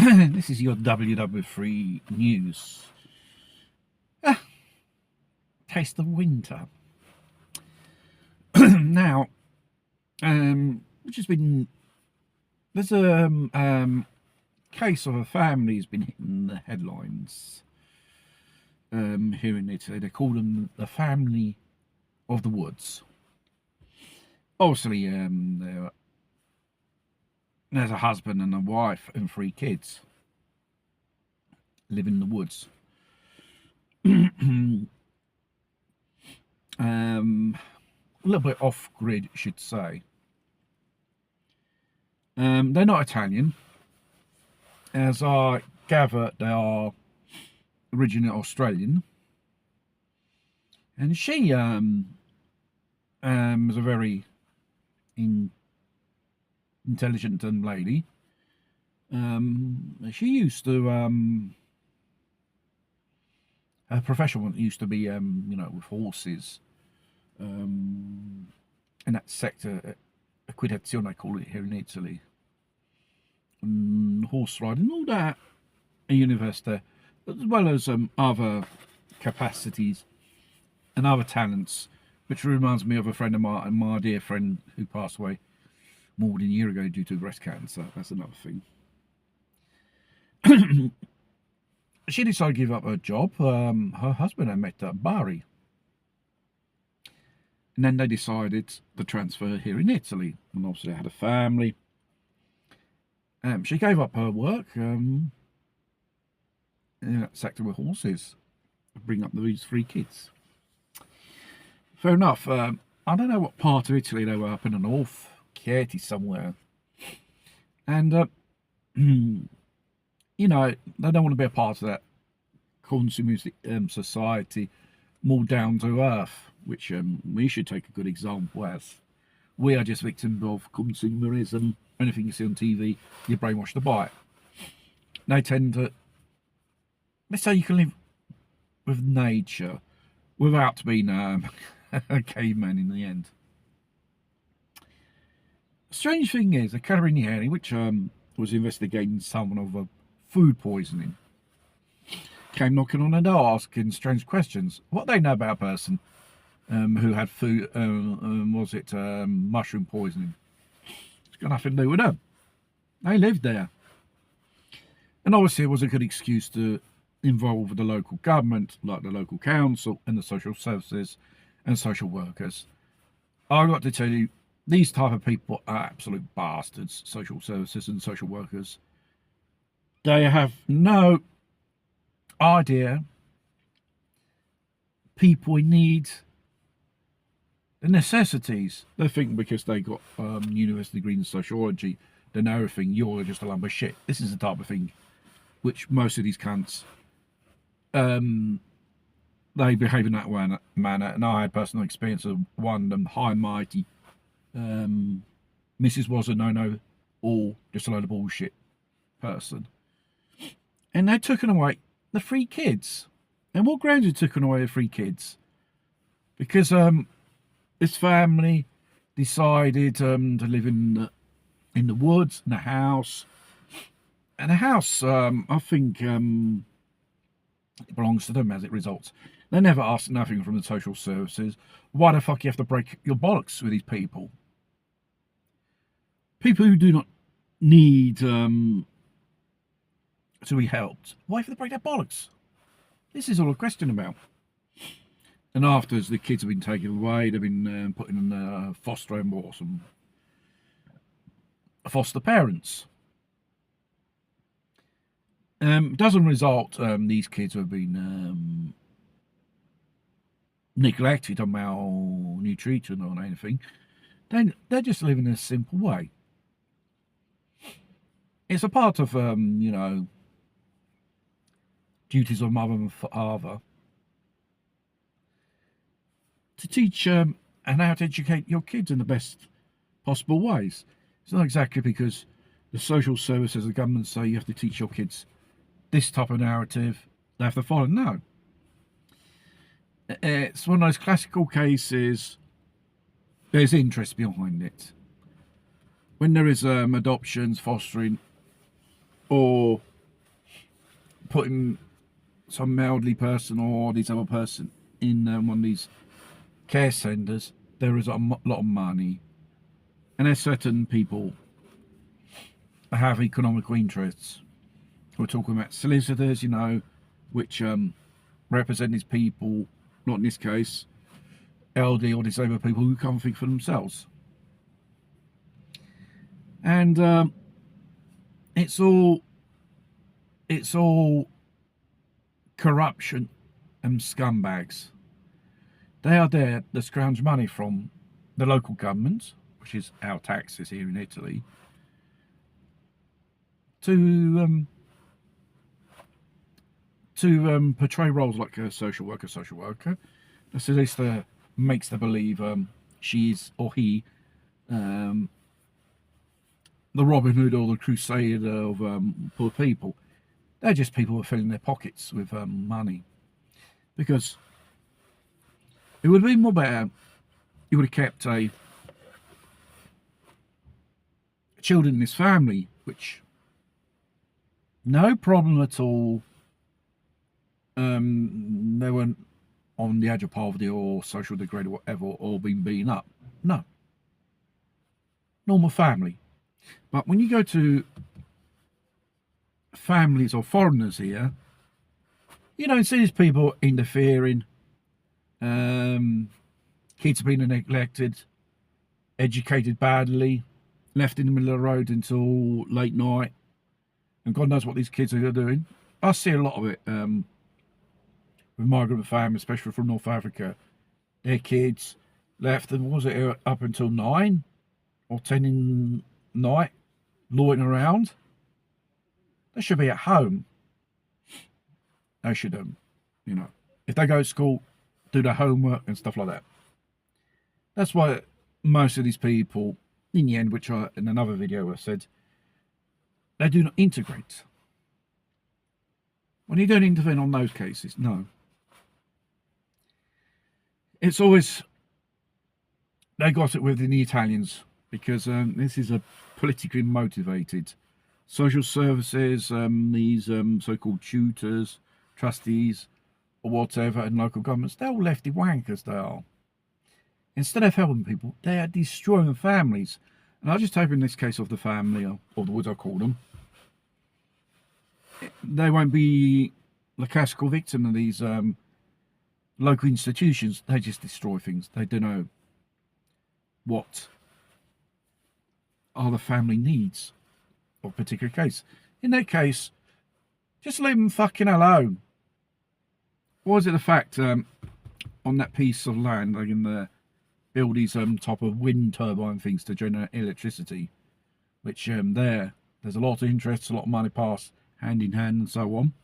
This is your WW3 news. Taste of winter. Now, which has been, there's a case of a family has been hitting the headlines here in Italy. They call them the family of the woods. Obviously, there's a husband and a wife and 3 kids live in the woods. A little bit off grid, I should say. They're not Italian. As I gather, they are originally Australian. And she was a very intelligent lady. She used to her profession used to be with horses, in that sector, equitazione they call it here in Italy, horse riding, all that at university, as well as other capacities and other talents, which reminds me of a friend of mine, my dear friend who passed away more than a year ago due to breast cancer. That's another thing. She decided to give up her job. Her husband had met at Bari. And then they decided to transfer here in Italy. And obviously they had a family. She gave up her work in that sector with horses to bring up these 3 kids. Fair enough. I don't know what part of Italy they were up in the north. Chieti somewhere. And they don't want to be a part of that consumer society, more down to earth, which we should take a good example as. We are just victims of consumerism. Anything you see on TV, you're brainwashed to buy it. They tend to, let's say you can live with nature without being a caveman in the end. Strange thing is, the Carabinieri, which was investigating someone of food poisoning, came knocking on the door asking strange questions. What they know about a person who had food, mushroom poisoning? It's got nothing to do with them. They lived there. And obviously it was a good excuse to involve the local government, like the local council and the social services and social workers. I've got to tell you, these type of people are absolute bastards, social services and social workers. They have no idea people in need, the necessities. They think because they got university degree in sociology, they know everything. You're just a lump of shit. This is the type of thing which most of these cunts they behave in that manner. And I had personal experience of one, high and mighty. Mrs. was a no, or just a load of bullshit person. And they'd taken away the 3 kids. And what grounds had taken away the 3 kids? Because this family decided to live in the woods, in a house. And the house, I think, it belongs to them as it results. They never asked nothing from the social services. Why the fuck you have to break your bollocks with these people? People who do not need to be helped. Why have they break their bollocks? This is all a question about. And after the kids have been taken away, they've been put in foster home or some foster parents. Doesn't result these kids have been neglected or malnutrition or anything. They're just living in a simple way. It's a part of duties of mother and father to teach and how to educate your kids in the best possible ways. It's not exactly because the social services, the government say you have to teach your kids this type of narrative, they have to follow. No. It's one of those classical cases, there's interest behind it. When there is adoptions, fostering, or putting some elderly person or this other person in one of these care centres, there is a lot of money, and there's certain people that have economical interests. We're talking about solicitors, you know, which represent these people, not in this case, elderly or disabled people who can't think for themselves. And it's all corruption and scumbags. They are there to scrounge money from the local government, which is our taxes here in Italy, to portray roles like a social worker. So this makes them believe she's or he the Robin Hood or the Crusader of poor people. They're just people who are filling their pockets with money. Because it would have been more better, you would have kept a children in this family, which no problem at all. They weren't on the edge of poverty or social degrade or whatever, or being beaten up. No. Normal family. But when you go to families or foreigners here, you don't see these people interfering. Kids being neglected, educated badly, left in the middle of the road until late night, and God knows what these kids are doing. I see a lot of it with migrant families, especially from North Africa. Their kids left them, was it up until 9 or 10 in the night, loitering around. They should be at home. They should, you know, if they go to school, do their homework and stuff like that. That's why most of these people, in the end, which I, in another video I said, they do not integrate. When you don't intervene on those cases, no. It's always, they got it within the Italians, because this is a politically motivated social services, these so-called tutors, trustees, or whatever, and local governments, they're all lefty wankers, they are. Instead of helping people, they are destroying families. And I'll just take in this case of the family, or the Woods I call them. They won't be the classical victim of these local institutions. They just destroy things. They don't know what are the family needs of a particular case. In that case, just leave them fucking alone. Or is it the fact on that piece of land they can build these type of wind turbine things to generate electricity, which there's a lot of interest, a lot of money passed hand in hand and so on.